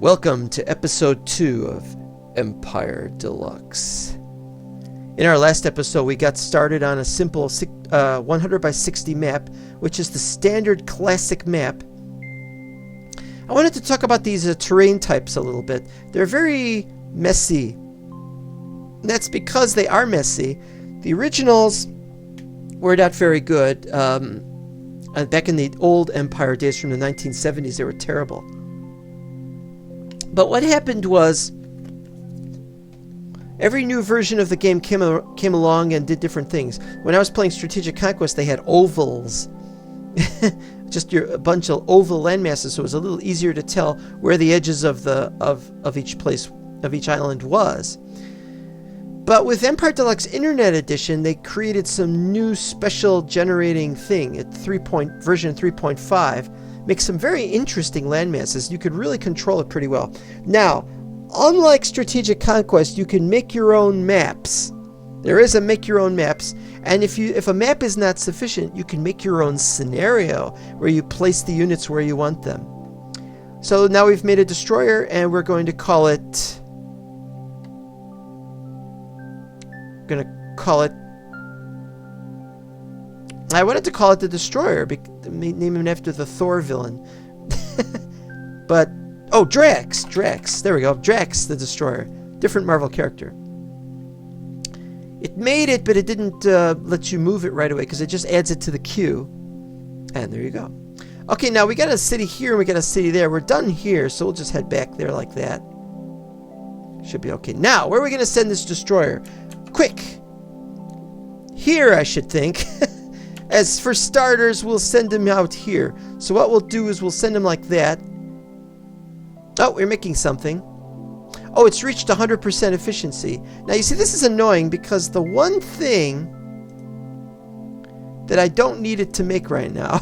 Welcome to episode 2 of Empire Deluxe. In our last episode, we got started on a simple 100 by 60 map, which is the standard classic map. I wanted to talk about these terrain types a little bit. They're very messy. And that's because they are messy. The originals were not very good. Back in the old Empire days from the 1970s, they were terrible. But what happened was, every new version of the game came along and did different things. When I was playing Strategic Conquest, they had ovals. Just a bunch of oval landmasses, so it was a little easier to tell where the edges of each place, of each island was. But with Empire Deluxe Internet Edition, they created some new special generating thing at version 3.5. Makes some very interesting landmasses. You could really control it pretty well. Now, unlike Strategic Conquest, you can make your own maps. There is a make your own maps, and if a map is not sufficient, you can make your own scenario where you place the units where you want them. So now we've made a destroyer, and we're going to call it. I wanted to call it the Destroyer, name him after the Thor villain. But, oh, Drax! There we go. Drax, the Destroyer. Different Marvel character. It made it, but it didn't let you move it right away, because it just adds it to the queue. And there you go. Okay, now we got a city here, and we got a city there. We're done here, so we'll just head back there like that. Should be okay. Now, where are we going to send this Destroyer? Quick! Here, I should think. As for starters, we'll send him out here. So what we'll do is we'll send him like that. Oh, we're making something. Oh, it's reached 100% efficiency. Now, you see, this is annoying because the one thing that I don't need it to make right now.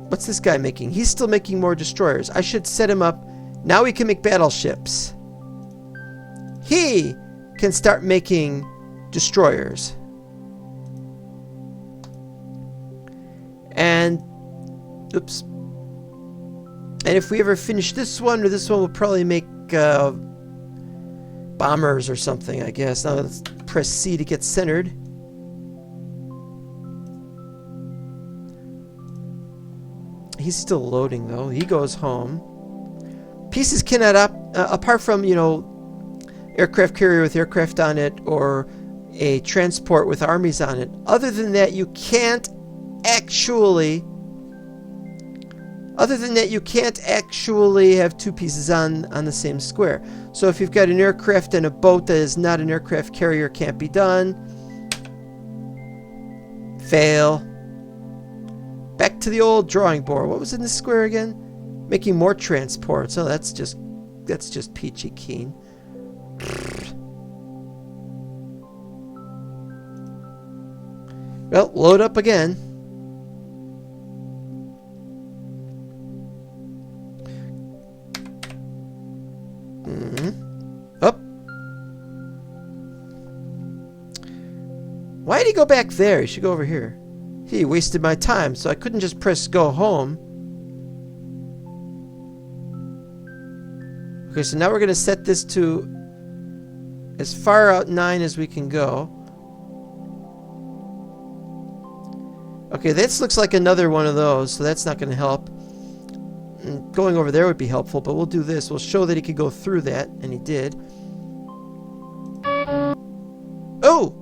What's this guy making? He's still making more destroyers. I should set him up. Now he can make battleships. He can start making destroyers. And, oops. And if we ever finish this one, or this one, we'll probably make bombers or something, I guess. Now let's press C to get centered. He's still loading, though. He goes home. Pieces cannot apart from, aircraft carrier with aircraft on it, or a transport with armies on it. Other than that, you can't actually have two pieces on the same square. So if you've got an aircraft and a boat that is not an aircraft carrier, can't be done. Fail. Back to the old drawing board. What was in this square again? Making more transports. Oh, that's just peachy keen. Well, load up again. Up. Why did he go back there? He should go over here. He wasted my time, so I couldn't just press go home. Okay, so now we're going to set this to as far out 9 as we can go. Okay, this looks like another one of those, so that's not going to help. Going over there would be helpful, but we'll do this. We'll show that he could go through that, and he did. Oh!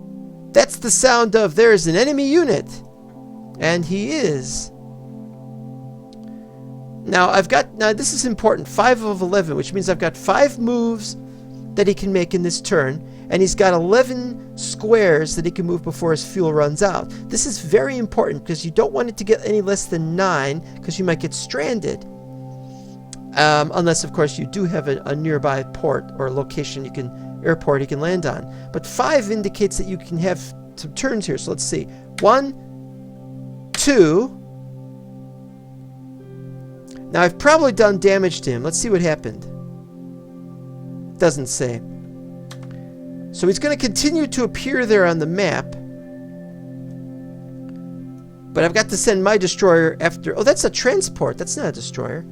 That's the sound of there's an enemy unit! And he is. Now this is important. 5 of 11, which means I've got 5 moves that he can make in this turn, and he's got 11 squares that he can move before his fuel runs out. This is very important because you don't want it to get any less than 9, because you might get stranded. Unless, of course, you do have a nearby port or location airport you can land on. But 5 indicates that you can have some turns here. So let's see. 1, 2. Now I've probably done damage to him. Let's see what happened. Doesn't say. So he's going to continue to appear there on the map. But I've got to send my destroyer after... Oh, that's a transport. That's not a destroyer.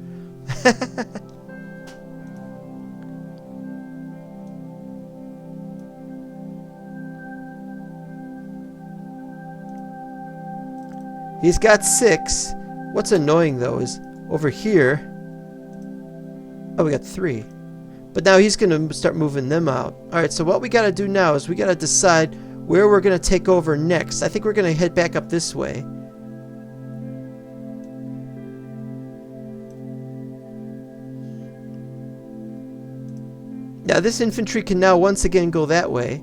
He's got 6. What's annoying, though, is over here... Oh, we got 3. But now he's going to start moving them out. Alright, so what we got to do now is we got to decide where we're going to take over next. I think we're going to head back up this way. Now this infantry can now once again go that way.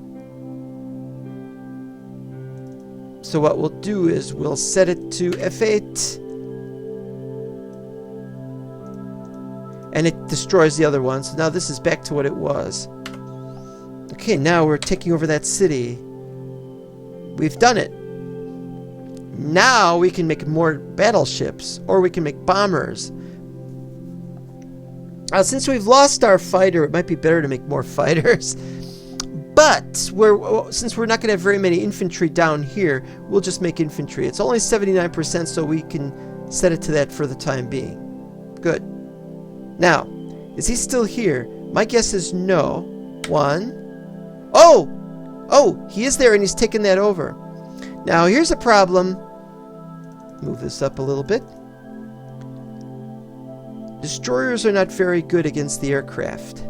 So what we'll do is we'll set it to F8. And it destroys the other one. So now this is back to what it was. Okay, now we're taking over that city. We've done it. Now we can make more battleships. Or we can make bombers. Since we've lost our fighter, it might be better to make more fighters. But since we're not going to have very many infantry down here, we'll just make infantry. It's only 79%, so we can set it to that for the time being. Good. Now, is he still here? My guess is no. 1. Oh! Oh, he is there and he's taken that over. Now, here's a problem. Move this up a little bit. Destroyers are not very good against the aircraft.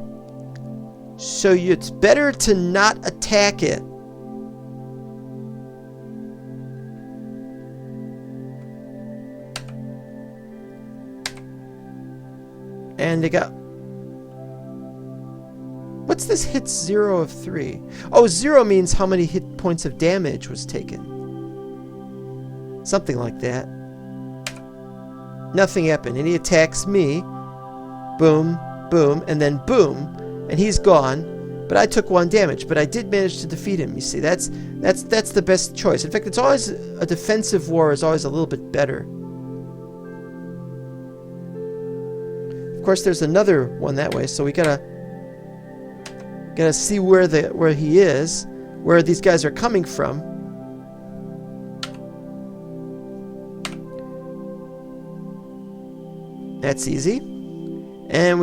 So it's better to not attack it. And they got... What's this hit 0 of 3? Oh, 0 means how many hit points of damage was taken. Something like that. Nothing happened. And he attacks me. Boom, boom, and then boom. And he's gone. But I took 1 damage. But I did manage to defeat him. You see, that's the best choice. In fact, it's always a defensive war is always a little bit better. Of course, there's another one that way, so we gotta see where he is, where these guys are coming from. That's easy. And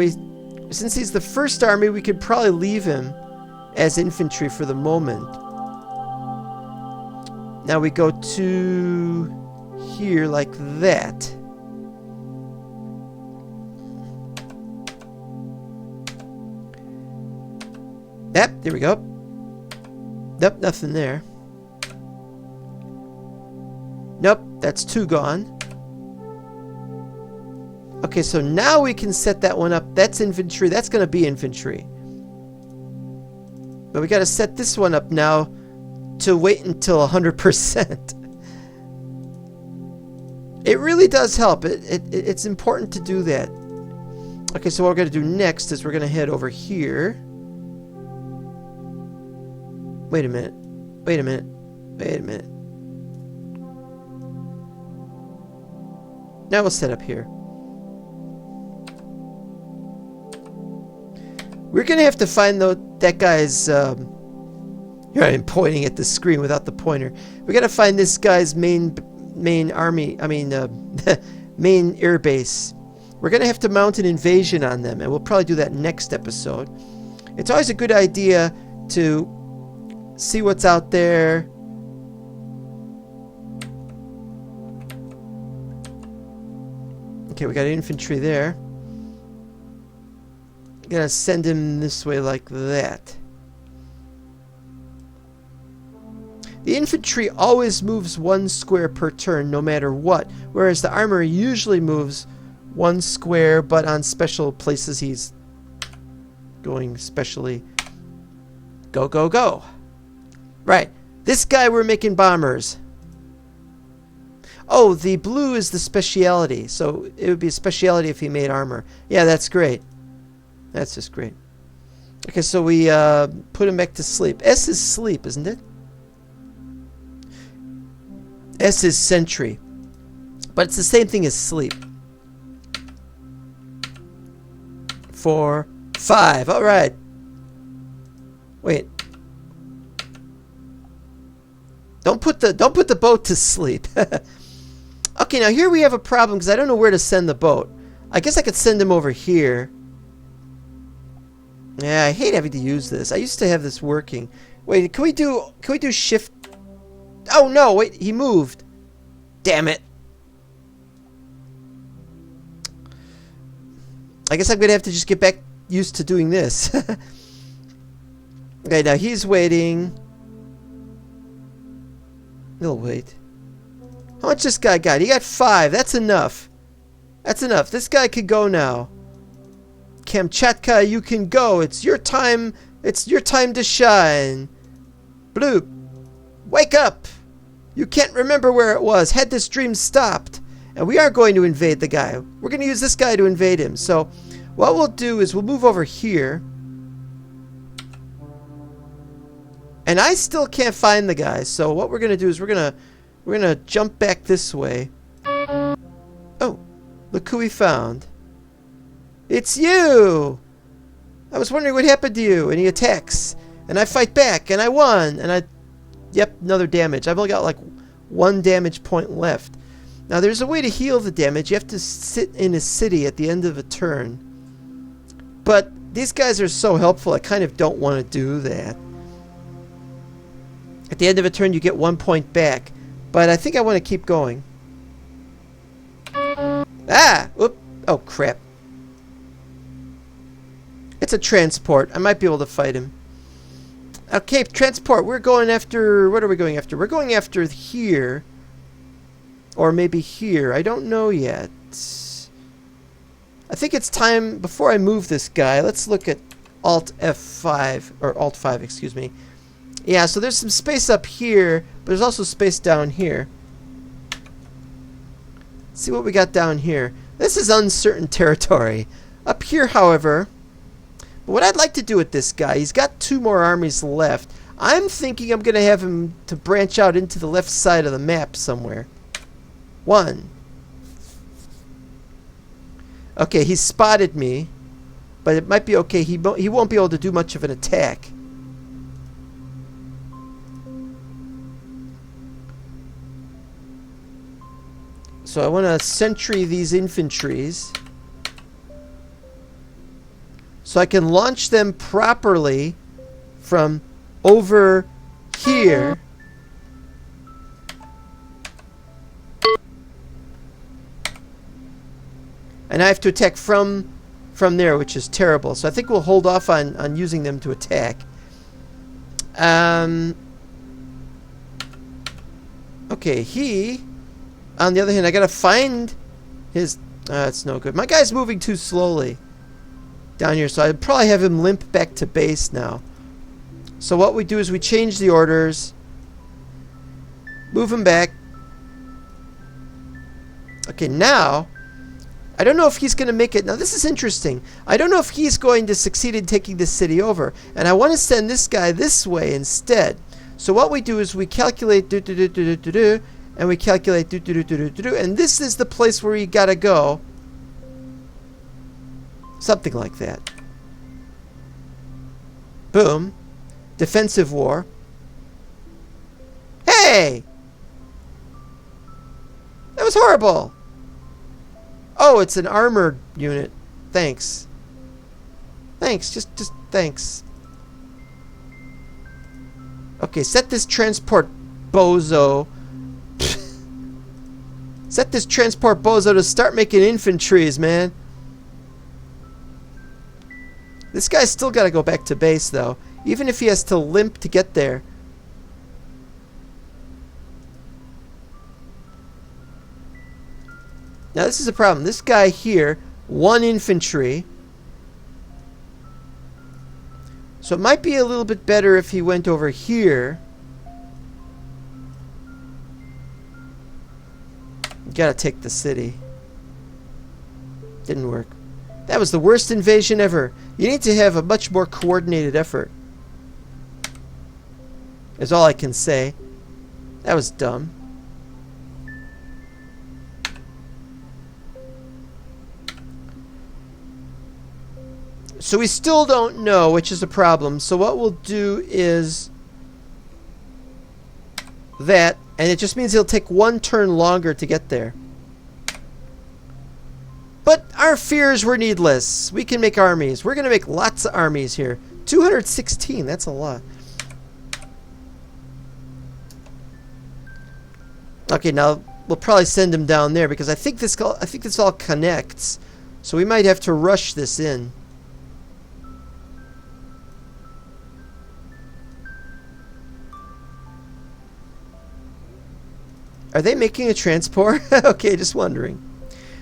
since he's the first army, we could probably leave him as infantry for the moment. Now we go to here like that. Yep, there we go. Nope, nothing there. Nope, that's 2 gone. Okay, so now we can set that one up. That's infantry. That's going to be infantry. But we got to set this one up now to wait until 100%. It really does help. It's important to do that. Okay, so what we're going to do next is we're going to head over here. Wait a minute. Wait a minute. Wait a minute. Now we'll set up here. We're going to have to find that guy's... here I am pointing at the screen without the pointer. We got to find this guy's main army... main air base. We're going to have to mount an invasion on them, and we'll probably do that next episode. It's always a good idea to see what's out there. Okay, we got infantry there. Gonna send him this way like that. The infantry always moves 1 square per turn no matter what, whereas the armor usually moves 1 square, but on special places he's going specially. Go, go, go. Right. This guy we're making bombers. Oh, the blue is the speciality. So it would be a speciality if he made armor. Yeah, that's great. That's just great. Okay, so we put him back to sleep. S is sleep, isn't it? S is sentry. But it's the same thing as sleep. 4, 5. All right. Wait. Don't put the boat to sleep. Okay, now here we have a problem because I don't know where to send the boat. I guess I could send him over here. Yeah, I hate having to use this. I used to have this working. Wait, can we do shift? Oh no, wait, he moved. Damn it. I guess I'm gonna have to just get back used to doing this. Okay, now he's waiting. He'll wait. How much this guy got? He got 5. That's enough. That's enough. This guy could go now. Kamchatka, you can go. It's your time. It's your time to shine. Bloop. Wake up. You can't remember where it was. Had this dream stopped. And we are going to invade the guy. We're going to use this guy to invade him. So what we'll do is we'll move over here. And I still can't find the guy. So what we're going to do is we're going to jump back this way. Oh, look who we found. It's you! I was wondering what happened to you. And he attacks. And I fight back. And I won. And yep, another damage. I've only got like 1 damage point left. Now there's a way to heal the damage. You have to sit in a city at the end of a turn. But these guys are so helpful, I kind of don't want to do that. At the end of a turn, you get 1 point back. But I think I want to keep going. Ah! Oop! Oh, crap. It's a transport. I might be able to fight him. Okay, transport. We're going after... What are we going after? We're going after here. Or maybe here. I don't know yet. I think it's time... Before I move this guy, let's look at Alt F5. Or Alt 5, excuse me. Yeah, so there's some space up here, but there's also space down here. Let's see what we got down here. This is uncertain territory. Up here, however, what I'd like to do with this guy, he's got 2 more armies left. I'm thinking I'm going to have him to branch out into the left side of the map somewhere. 1. Okay, he's spotted me, but it might be okay. He won't be able to do much of an attack. So I want to sentry these infantries so I can launch them properly from over here. And I have to attack from there, which is terrible. So I think we'll hold off on using them to attack. Okay, he... On the other hand, I gotta find his... it's no good. My guy's moving too slowly down here, so I'd probably have him limp back to base now. So what we do is we change the orders. Move him back. Okay, now... I don't know if he's going to make it. Now, this is interesting. I don't know if he's going to succeed in taking this city over. And I want to send this guy this way instead. So what we do is we calculate and we calculate and this is the place where you got to go. Something like that. Boom. Defensive war. Hey! That was horrible. Oh, it's an armored unit. Thanks. Thanks. Just thanks. Okay, set this transport bozo. Set this transport bozo to start making infantries, man. This guy's still got to go back to base, though. Even if he has to limp to get there. Now this is a problem. This guy here, 1 infantry. So it might be a little bit better if he went over here. You gotta take the city. Didn't work. That was the worst invasion ever. You need to have a much more coordinated effort. Is all I can say. That was dumb. So we still don't know, which is a problem. So what we'll do is... that, and it just means it'll take 1 turn longer to get there. But our fears were needless. We can make armies. We're going to make lots of armies here. 216, that's a lot. Okay, now we'll probably send him down there because I think this all connects. So we might have to rush this in. Are they making a transport? Okay, just wondering.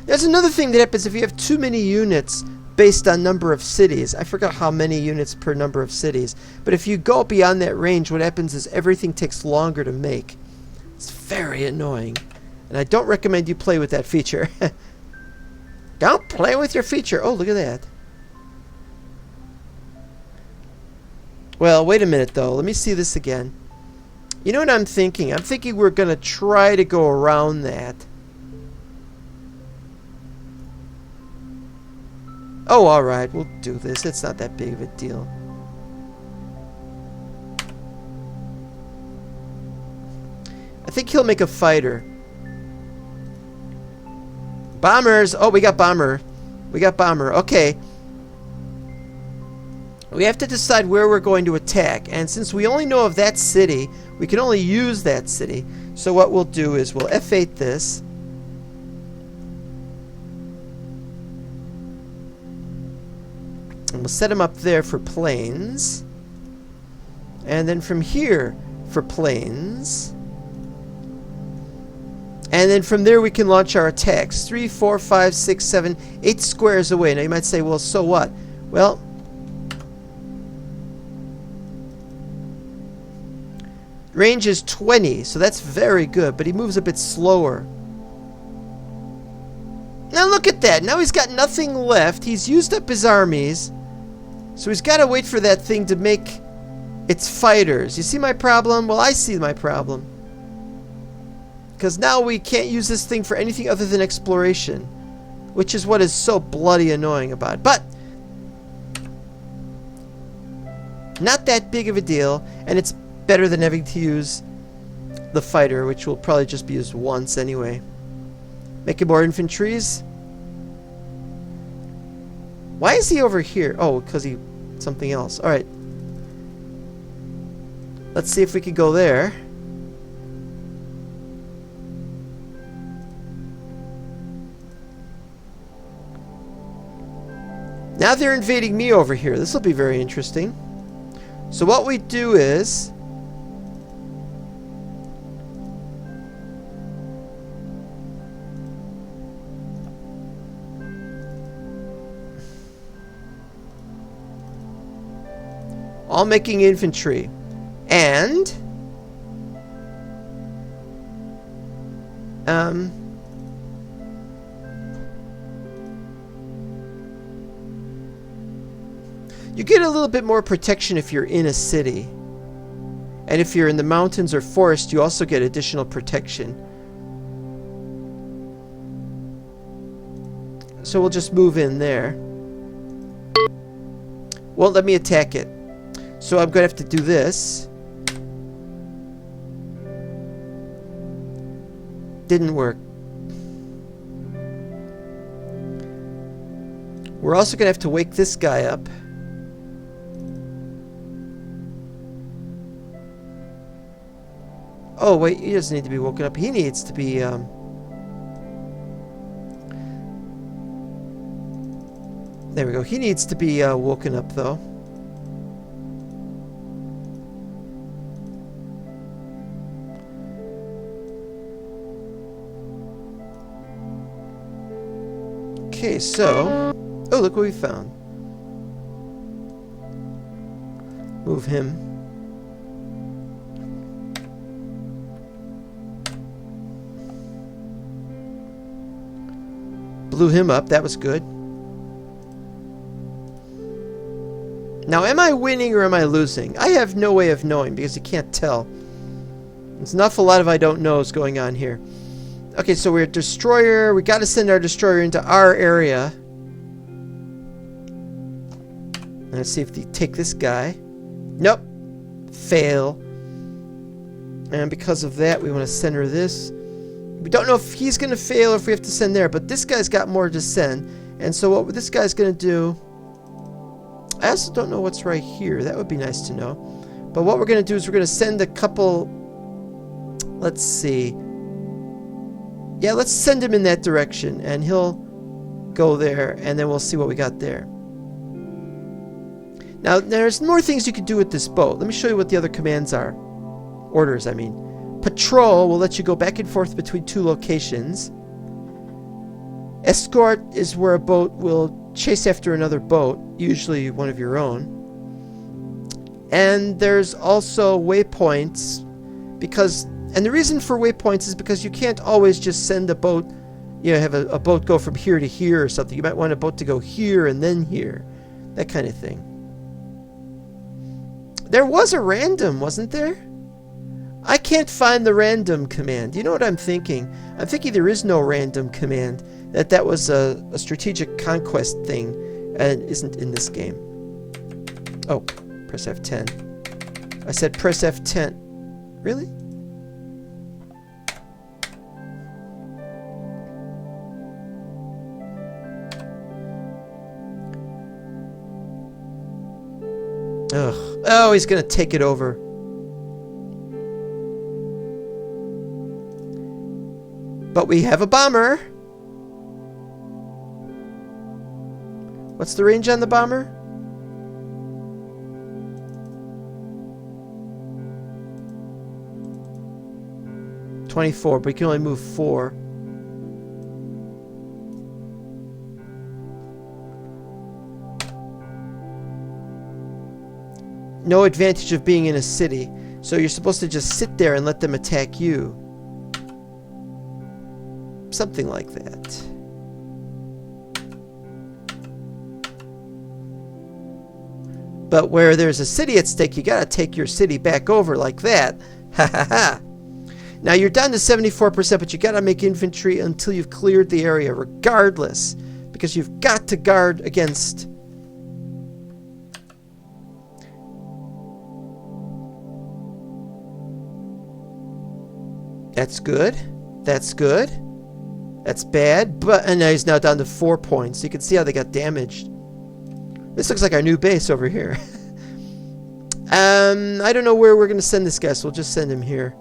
There's another thing that happens if you have too many units based on number of cities. I forgot how many units per number of cities. But if you go beyond that range, what happens is everything takes longer to make. It's very annoying. And I don't recommend you play with that feature. Don't play with your feature. Oh, look at that. Well, wait a minute, though. Let me see this again. You know what I'm thinking? I'm thinking we're going to try to go around that. Oh, alright. We'll do this. It's not that big of a deal. I think he'll make a fighter. Bombers! Oh, we got bomber. We got bomber. Okay. We have to decide where we're going to attack. And since we only know of that city, we can only use that city. So what we'll do is we'll F8 this. And we'll set him up there for planes. And then from here for planes. And then from there we can launch our attacks. 3, 4, 5, 6, 7, 8 squares away. Now you might say, well, so what? Well, range is 20, so that's very good, but he moves a bit slower. Now look at that. Now he's got nothing left. He's used up his armies. So he's got to wait for that thing to make its fighters. You see my problem? Well, I see my problem. Because now we can't use this thing for anything other than exploration. Which is what is so bloody annoying about it. But not that big of a deal. And it's better than having to use the fighter, which will probably just be used once anyway. Making more infantries. Why is he over here? Oh, because he... something else. Alright. Let's see if we can go there. Now they're invading me over here. This will be very interesting. So what we do is... all making infantry. And... you get a little bit more protection if you're in a city. And if you're in the mountains or forest, you also get additional protection. So we'll just move in there. Won't let me attack it. So I'm going to have to do this. Didn't work. We're also going to have to wake this guy up. Oh, wait, he doesn't need to be woken up. He needs to be, there we go. He needs to be woken up, though. Okay, so... oh, look what we found. Move him. Blew him up. That was good. Now, am I winning or am I losing? I have no way of knowing because you can't tell. There's an awful lot of I don't knows going on here. Okay, so we're a destroyer. We got to send our destroyer into our area. Let's see if they take this guy. Nope. Fail. And because of that, we want to center this. We don't know if he's going to fail or if we have to send there, but this guy's got more to send. And so what this guy's going to do... I also don't know what's right here. That would be nice to know. But what we're going to do is we're going to send a couple... Let's see. Yeah, let's send him in that direction, and he'll go there, and then we'll see what we got there. Now, there's more things you can do with this boat. Let me show you what the other commands are. Orders, I mean. Patrol will let you go back and forth between two locations. Escort is where a boat will chase after another boat, usually one of your own. And there's also waypoints, because, and the reason for waypoints is because you can't always just send a boat, you know, have a boat go from here to here or something. You might want a boat to go here and then here, that kind of thing. There was a random, wasn't there? I can't find the random command. You know what I'm thinking? I'm thinking there is no random command. That was a strategic conquest thing and isn't in this game. Oh, press F10. I said press F10. Really? Ugh. Oh, he's gonna take it over. But we have a bomber. What's the range on the bomber? .24, but we can only move 4. No advantage of being in a city, so you're supposed to just sit there and let them attack you. Something like that. But where there's a city at stake, you gotta take your city back over like that. Ha ha ha. Now you're down to 74%, but you gotta make infantry until you've cleared the area, regardless. Because you've got to guard against... That's good. That's good. That's bad, but and now he's now down to 4 points. You can see how they got damaged. This looks like our new base over here. I don't know where we're going to send this guy, so we'll just send him here.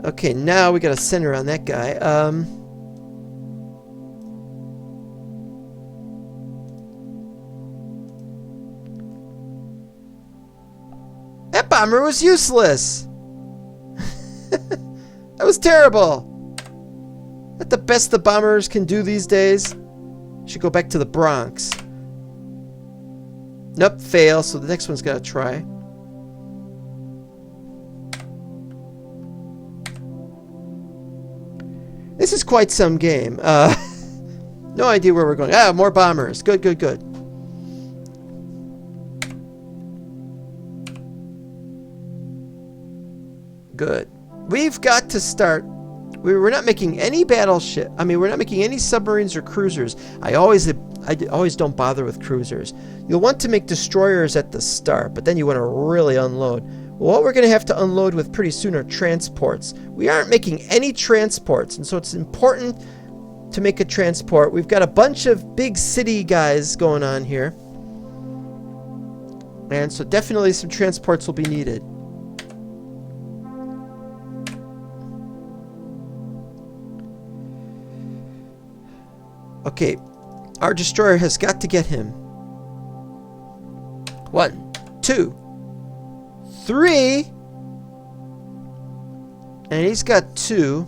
Okay, now we got a center on that guy. That bomber was useless. That was terrible. That the best the bombers can do these days. Should go back to the Bronx. Nope, fail, so the next one's got to try. This is quite some game. No idea where we're going. Ah, more bombers. Good, good, good. Good. We've got to start. We're not making any battleship. I mean, we're not making any submarines or cruisers. I always don't bother with cruisers. You'll want to make destroyers at the start, but then you want to really unload. Well, what we're going to have to unload with pretty soon are transports. We aren't making any transports, and so it's important to make a transport. We've got a bunch of big city guys going on here, and so definitely some transports will be needed. Okay, our destroyer has got to get him. 1, 2, 3. And he's got 2.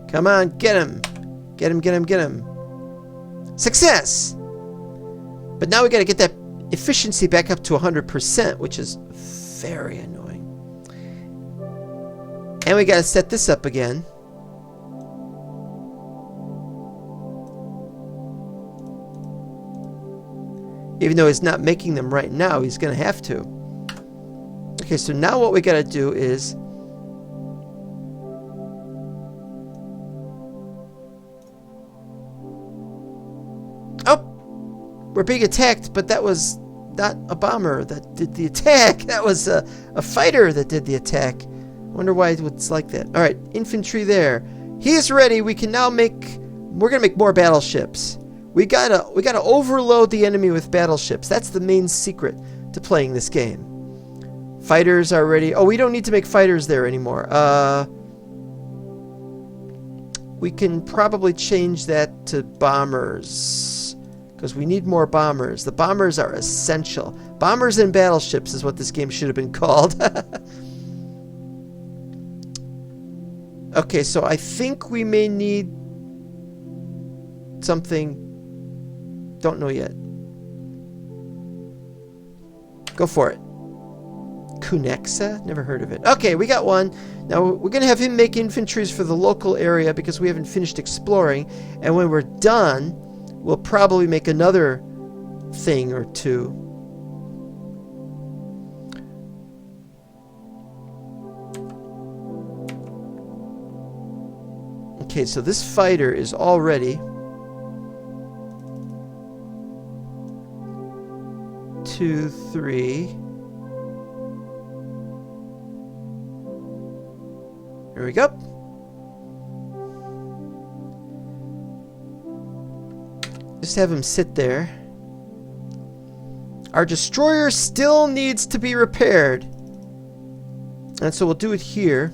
Come on, get him. Get him, get him, get him. Success! But now we got to get that efficiency back up to 100%, which is very annoying. And we got to set this up again. Even though he's not making them right now, he's going to have to. Okay, so now what we got to do is... we're being attacked, but that was not a bomber that did the attack. That was a fighter that did the attack. Wonder why it's like that. All right, infantry there. He is ready. We can now make. We're gonna make more battleships. We gotta overload the enemy with battleships. That's the main secret to playing this game. Fighters are ready. Oh, we don't need to make fighters there anymore. We can probably change that to bombers, because we need more bombers. The bombers are essential. Bombers and battleships is what this game should have been called. Okay, so I think we may need something. Don't know yet. Go for it. Cunexa? Never heard of it. Okay, we got one. Now, we're going to have him make infantries for the local area because we haven't finished exploring. And when we're done, we'll probably make another thing or two. Okay, so this fighter is already 2, 3. There we go. Just have him sit there. Our destroyer still needs to be repaired. And so we'll do it here.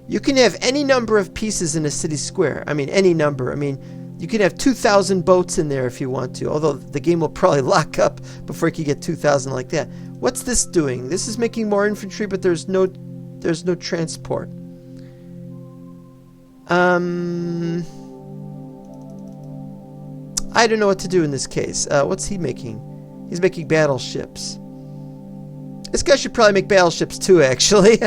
You can have any number of pieces in a city square. I mean, any number. I mean, you can have 2,000 boats in there if you want to. Although the game will probably lock up before you can get 2,000 like that. What's this doing? This is making more infantry, but there's no transport. I don't know what to do in this case. What's he making? He's making battleships. This guy should probably make battleships too, actually.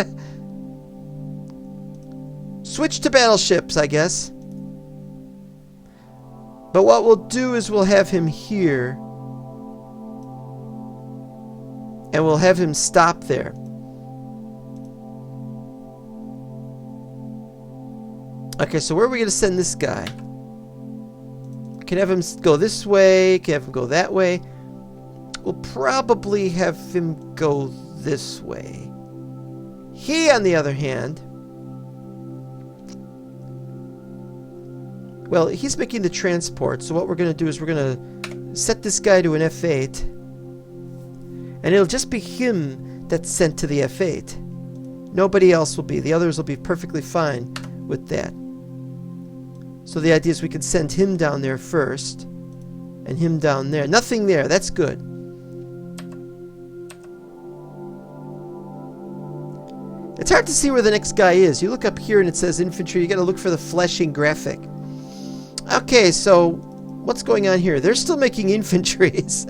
Switch to battleships, I guess. But what we'll do is we'll have him here. And we'll have him stop there. Okay, so where are we going to send this guy? Can have him go this way. Can have him go that way. We'll probably have him go this way. He, on the other hand... Well, he's making the transport, so what we're going to do is we're going to set this guy to an F8. And it'll just be him that's sent to the F8. Nobody else will be. The others will be perfectly fine with that. So the idea is we could send him down there first. And him down there. Nothing there. That's good. It's hard to see where the next guy is. You look up here and it says infantry. You got to look for the flashing graphic. Okay, so what's going on here? They're still making infantries.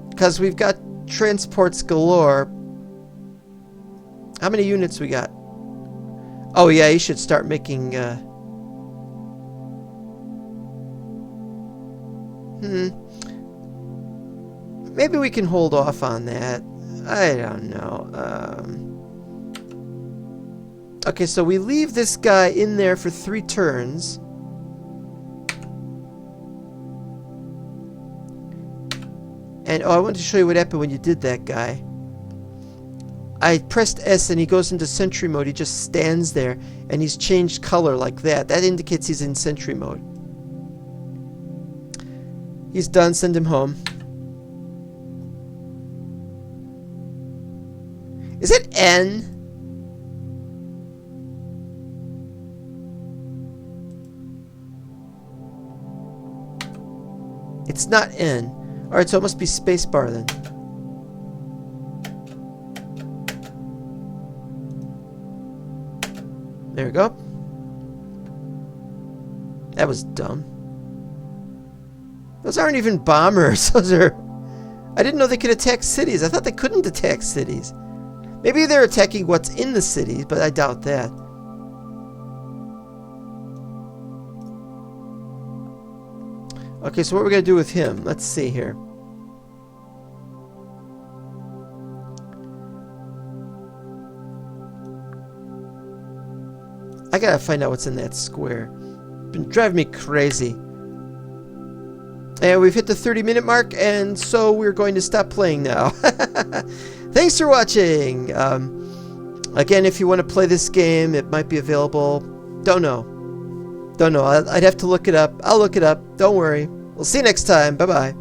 Because we've got transports galore. How many units we got? Oh yeah, you should start making... Maybe we can hold off on that. I don't know. Okay, so we leave this guy in there for 3 turns. And oh, I wanted to show you what happened when you did that guy. I pressed S and he goes into sentry mode. He just stands there and he's changed color like that. That indicates he's in sentry mode. He's done. Send him home. Is it N? It's not N. Alright, so it must be spacebar then. There we go. That was dumb. Those aren't even bombers. Those are... I didn't know they could attack cities. I thought they couldn't attack cities. Maybe they're attacking what's in the cities, but I doubt that. Okay, so what are we going to do with him? Let's see here. I gotta find out what's in that square. Been driving me crazy. And we've hit the 30-minute mark, and so we're going to stop playing now. Thanks for watching. Again, if you want to play this game, it might be available. Don't know. I'd have to look it up. I'll look it up. Don't worry. We'll see you next time. Bye-bye.